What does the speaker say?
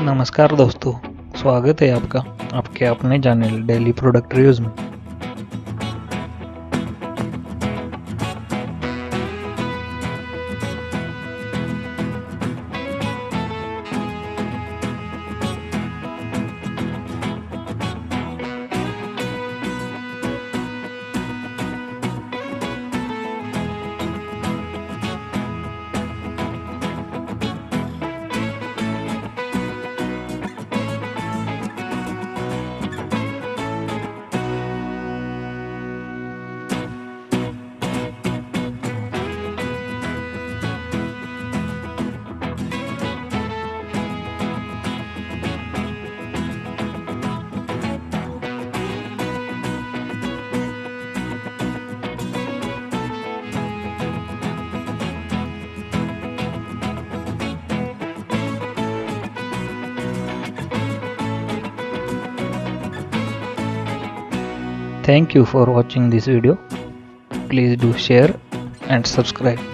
नमस्कार दोस्तों, स्वागत है आपका आपके अपने चैनल डेली प्रोडक्ट रिव्यूज में। Thank you for watching this video. Please do share and subscribe.